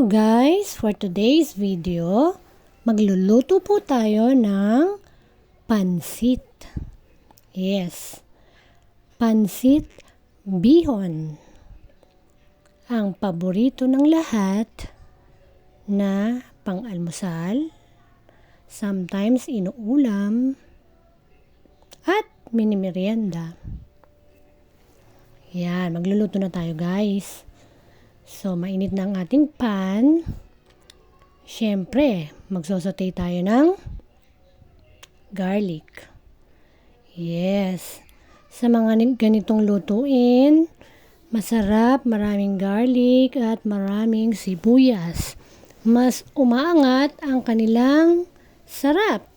Hello guys! For today's video, magluluto po tayo ng pansit. Yes, pansit bihon. Ang paborito ng lahat na pang-almusal, sometimes inuulam, at minimerienda. Yan, magluluto na tayo guys. So, mainit na ang ating pan. Siyempre, magsosote tayo ng garlic. Yes. Sa mga ganitong lutuin, masarap, maraming garlic at maraming sibuyas. Mas umaangat ang kanilang sarap.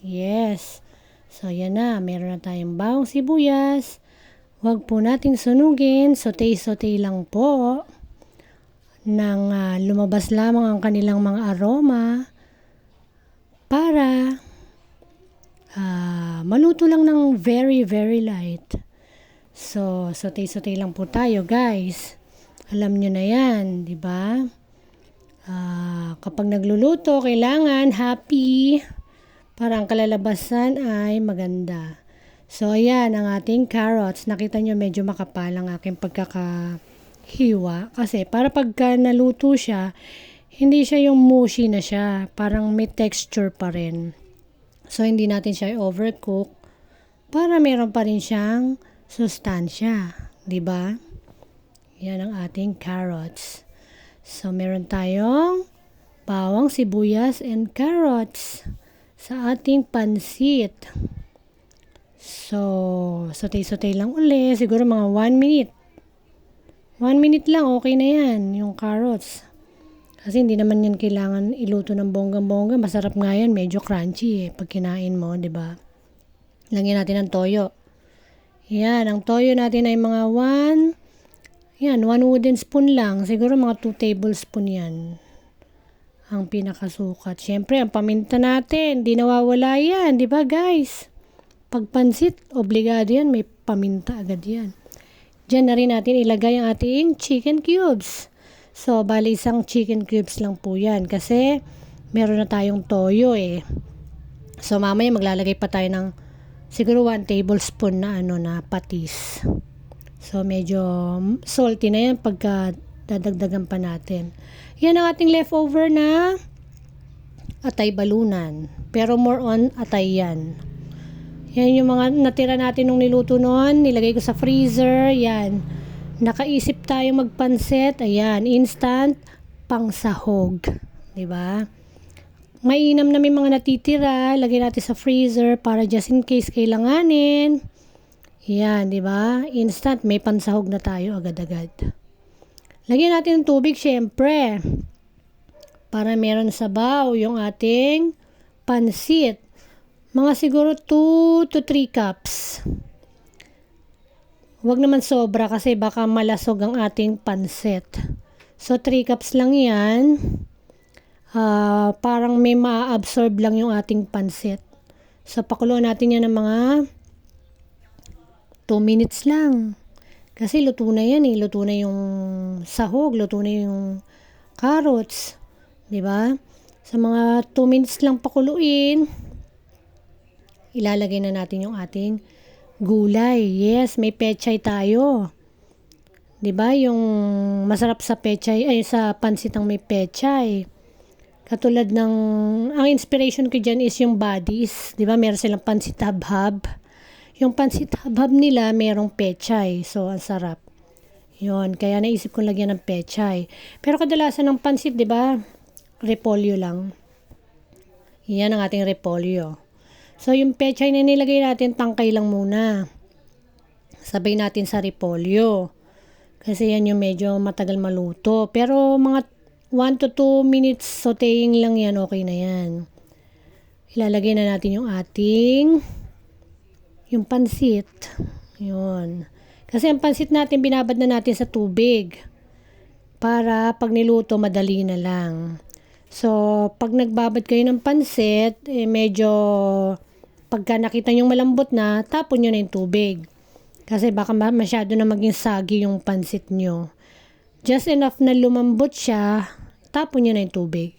Yes. So, yan na. Meron na tayong bawang sibuyas. Huwag po nating sunugin. Sote-sote lang po. Nang lumabas lamang ang kanilang mga aroma para maluto lang ng very light. So, sote-sote lang po tayo guys. Alam nyo na yan, di ba? Kapag nagluluto, kailangan happy para ang kalalabasan ay maganda. So, ayan ang ating carrots. Nakita nyo medyo makapal ang aking pagkakahiwa. Kasi para pagka naluto siya, hindi siya yung mushy na siya. Parang may texture pa rin. So, hindi natin siya overcook para meron pa rin siyang sustansya. Diba? Yan ang ating carrots. So, meron tayong bawang, sibuyas, and carrots sa ating pansit. So, sote-sote lang uli. Siguro mga 1 minute. 1 minute lang, okay na yan, yung carrots. Kasi hindi naman yan kailangan iluto ng bonggang-bongga. Masarap nga yan, medyo crunchy pag kinain mo, di ba? Lagyan natin ng toyo. Yan, ang toyo natin ay mga 1 wooden spoon lang. Siguro mga 2 tablespoon yan. Ang pinakasukat. Siyempre, ang paminta natin, di nawawala yan, di ba guys? Pag pansit, obligado yan, may paminta agad yan. Diyan na rin natin ilagay ang ating chicken cubes. So, bali isang chicken cubes lang po yan kasi meron na tayong toyo eh. So, mamaya maglalagay pa tayo ng siguro 1 tablespoon na na patis. So, medyo salty na yan pagka dadagdagan pa natin. Yan ang ating leftover na atay balunan. Pero more on atay yan. Yan yung mga natira natin nung niluto noon. Nilagay ko sa freezer. Yan. Nakaisip tayo magpansit. Ayan. Instant pangsahog. Diba? Mainam na may mga natitira. Lagay natin sa freezer para just in case kailanganin. Yan. Diba? Instant. May pansahog na tayo agad-agad. Lagyan natin ng tubig syempre. Para meron sabaw yung ating pansit. Mga siguro 2 to 3 cups. Huwag naman sobra kasi baka malasog ang ating pansit. So 3 cups lang yan. Parang may ma-absorb lang yung ating pansit. So pakuluan natin yan ng mga 2 minutes lang. Kasi luto na yan eh. Luto na yung sahog. Luto na yung carrots. Diba? Sa mga 2 minutes lang pakuluin. Ilalagay na natin yung ating gulay. Yes, may pechay tayo. 'Di ba? Yung masarap sa pechay ay sa pansit ang may pechay. Katulad ng ang inspiration ko diyan is yung Buddies, 'di ba? Meron silang pansit habhab. Yung pansit habhab nila merong pechay. So, ang sarap. 'Yon, kaya naisip kong lagyan ng pechay. Pero kadalasan ng pansit, 'di ba? Repolyo lang. Yan ang ating repolyo. So, yung pechay na nilagay natin, tangkay lang muna. Sabay natin sa repolyo. Kasi yan yung medyo matagal maluto. Pero mga 1 to 2 minutes sauteing lang yan, okay na yan. Ilalagay na natin yung ating yung pansit. Yun. Kasi ang pansit natin, binabad na natin sa tubig. Para pag niluto, madali na lang. So, pag nagbabad kayo ng pansit, medyo pagka nakita nyong malambot na, tapon nyo na yung tubig. Kasi baka masyado na maging sagi yung pansit nyo. Just enough na lumambot siya, tapon nyo na yung tubig.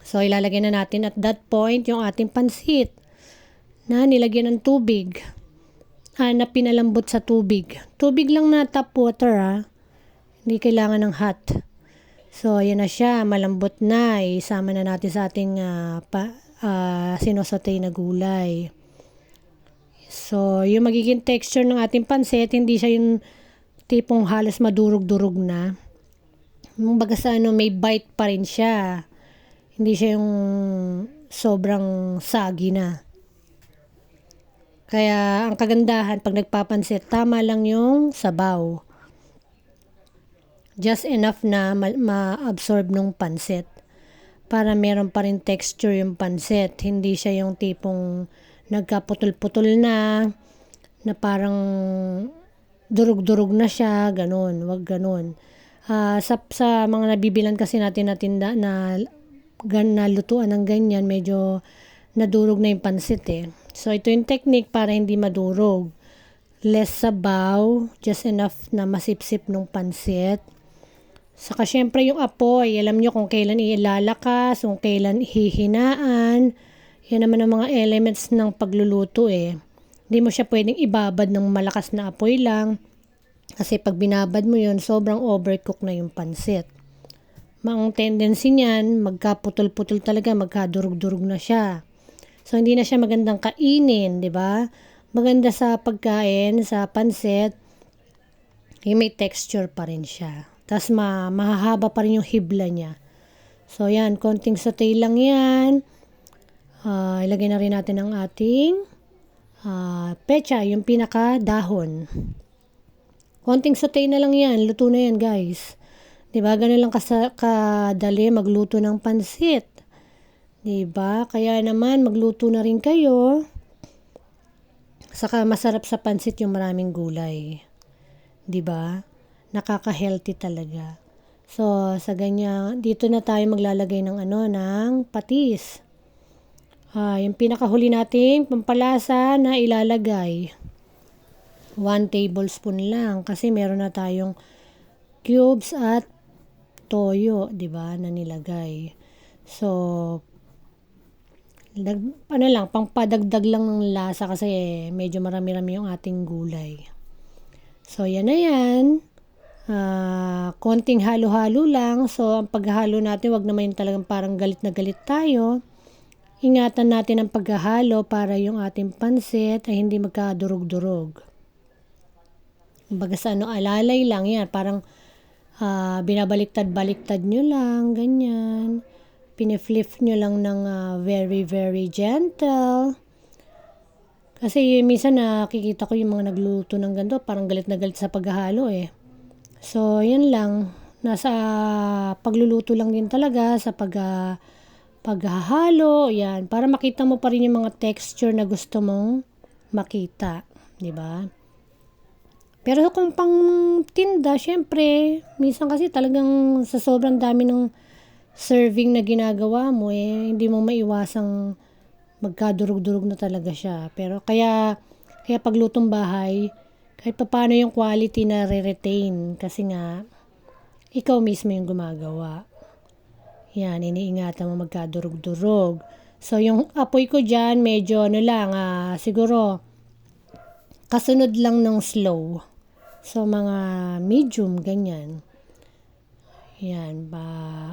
So, ilalagay na natin at that point yung ating pansit na nilagyan ng tubig. Na pinalambot sa tubig. Tubig lang na tap water Hindi kailangan ng hot. So, ayan na siya. Malambot na. Isama na natin sa ating sinosotay na gulay. So, yung magiging texture ng ating pansit, hindi siya yung tipong halos madurog-durog na. Baga sa may bite pa rin siya. Hindi siya yung sobrang sagi na. Kaya, ang kagandahan pag nagpapansit, tama lang yung sabaw. Just enough na ma-absorb nung pansit. Para meron pa rin texture yung pansit. Hindi siya yung tipong nagkaputol-putol na parang durug-durug na siya, ganun. Wag ganun. Sa mga nabibilan kasi natin na tinda na lutuan ng ganyan, medyo nadurog na yung pansit So, ito yung technique para hindi madurog. Less sabaw, just enough na masipsip nung pansit. Saka syempre yung apoy, alam nyo kung kailan ilalakas, kung kailan hihinaan. Yan naman ang mga elements ng pagluluto Hindi mo siya pwedeng ibabad ng malakas na apoy lang. Kasi pag binabad mo yun, sobrang overcook na yung pansit. Ang tendency niyan, magkaputol-putol talaga, magkadurog-durog na siya. So, hindi na siya magandang kainin, di ba? Maganda sa pagkain, sa pansit, may texture pa rin siya. Tapos, mahahaba pa rin yung hibla niya. So, yan, konting saute lang yan. Ilagay na rin natin ang ating pecha, yung pinaka-dahon. Konting saute na lang yan, luto na yan, guys. Diba? Ganun lang kadali magluto ng pansit. Diba? Kaya naman, magluto na rin kayo. Saka masarap sa pansit yung maraming gulay. Diba? Nakaka-healthy talaga. So, sa ganyan, dito na tayo maglalagay ng ng patis. Yung pinakahuli nating pampalasa na ilalagay. 1 tablespoon lang kasi meron na tayong cubes at toyo, 'di ba, na nilagay. So, pangpadagdag lang ng lasa kasi medyo marami-rami yung ating gulay. So, yan na yan. Konting halo-halo lang. So, ang paghahalo natin, wag naman yung talagang parang galit na galit tayo. Ingatan natin ang paghahalo para yung ating pansit ay hindi magkadurog-durog. Baga sa alalay lang yan. Parang binabaliktad-baliktad nyo lang, ganyan. Piniflip nyo lang ng very, very gentle. Kasi minsan nakikita ko yung mga nagluto ng ganito, parang galit na galit sa paghahalo So, yan lang. Nasa pagluluto lang din talaga sa paghahalo. Yan. Para makita mo pa rin yung mga texture na gusto mong makita. Diba? Pero kung pang tinda, syempre, minsan kasi talagang sa sobrang dami ng serving na ginagawa mo, hindi mo maiwasang magkadurog-durog na talaga siya. Pero kaya paglutong bahay, kahit paano yung quality na re-retain kasi nga, ikaw mismo yung gumagawa. Yan, iniingatan mo magkadurog-durog. So, yung apoy ko dyan, medyo siguro, kasunod lang ng slow. So, mga medium, ganyan. Yan,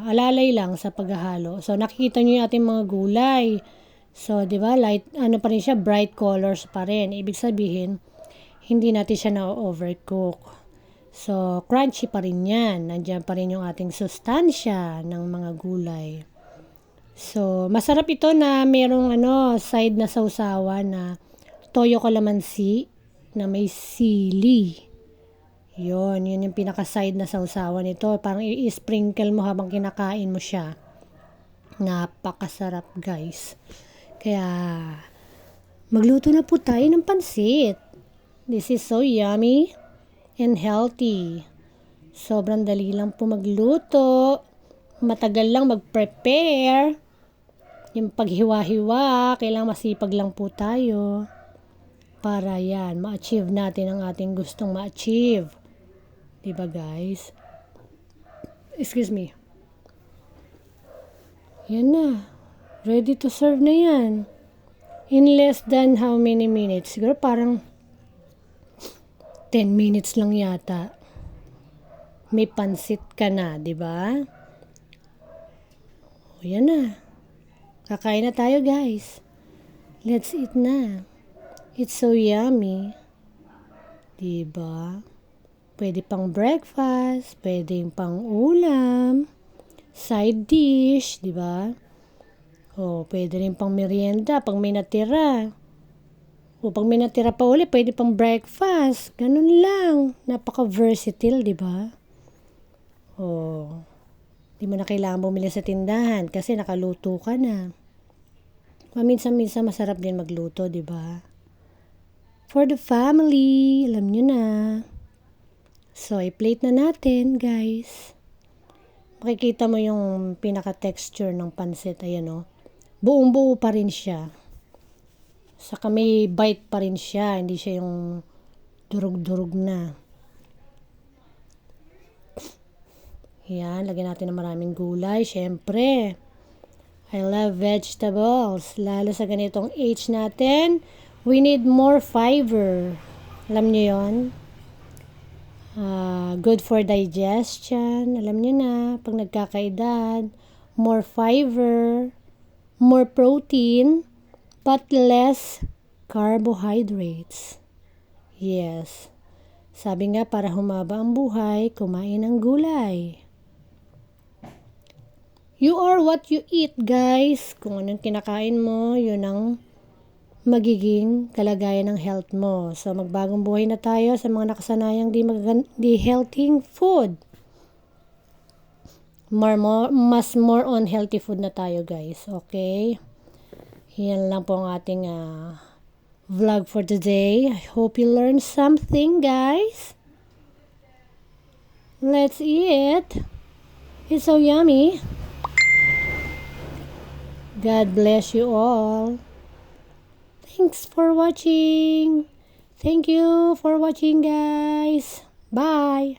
alalay lang sa paghahalo. So, nakikita nyo yung ating mga gulay. So, di ba, light, pa rin siya, bright colors pa rin. Ibig sabihin, hindi natin siya na-overcook. So, crunchy pa rin yan. Nandiyan pa rin yung ating sustansya ng mga gulay. So, masarap ito na merong side na sausawan na toyo kalamansi na may sili. Yun yung pinaka-side na sausawan nito. Parang i-sprinkle mo habang kinakain mo siya. Napakasarap, guys. Kaya, magluto na po tayo ng pansit. This is so yummy and healthy. Sobrang dali lang po magluto. Matagal lang mag-prepare. Yung paghiwa-hiwa, kailangan masipag lang po tayo. Para yan, ma-achieve natin ang ating gustong ma-achieve. Diba, guys? Excuse me. Yan na. Ready to serve na yan. In less than how many minutes? Siguro parang 10 minutes lang yata. May pansit ka na, di ba? O yan na. Kakain na tayo guys. Let's eat na. It's so yummy. Di ba? Pwede pang breakfast, pwede pang ulam, side dish, di ba? O, pwede rin pang merienda pag may natira. O, pag may natira pa uli, pwede pang breakfast. Ganun lang. Napaka-versatile, di ba? O, di mo na kailangan bumili sa tindahan kasi nakaluto ka na. Paminsan-minsan masarap din magluto, di ba? For the family, alam nyo na. So, i-plate na natin, guys. Makikita mo yung pinaka-texture ng pansit. Ayan, o. Buong-buo pa rin siya. Saka may bite pa rin siya. Hindi siya yung durug-durug na. Yan, lagyan natin ng maraming gulay. Siyempre, I love vegetables. Lalo sa ganitong age natin, we need more fiber. Alam niyo yon? Good for digestion. Alam niyo na, pag nagkakaedad, more fiber, more protein, but less carbohydrates. Yes. Sabi nga, para humaba ang buhay, kumain ng gulay. You are what you eat, guys. Kung anong kinakain mo, yun ang magiging kalagayan ng health mo. So, magbagong buhay na tayo sa mga nakasanayang di healthy food. More on healthy food na tayo, guys. Okay? Yan lang po ang ating vlog for today. I hope you learned something, guys. Let's eat. It's so yummy. God bless you all. Thanks for watching. Thank you for watching, guys. Bye.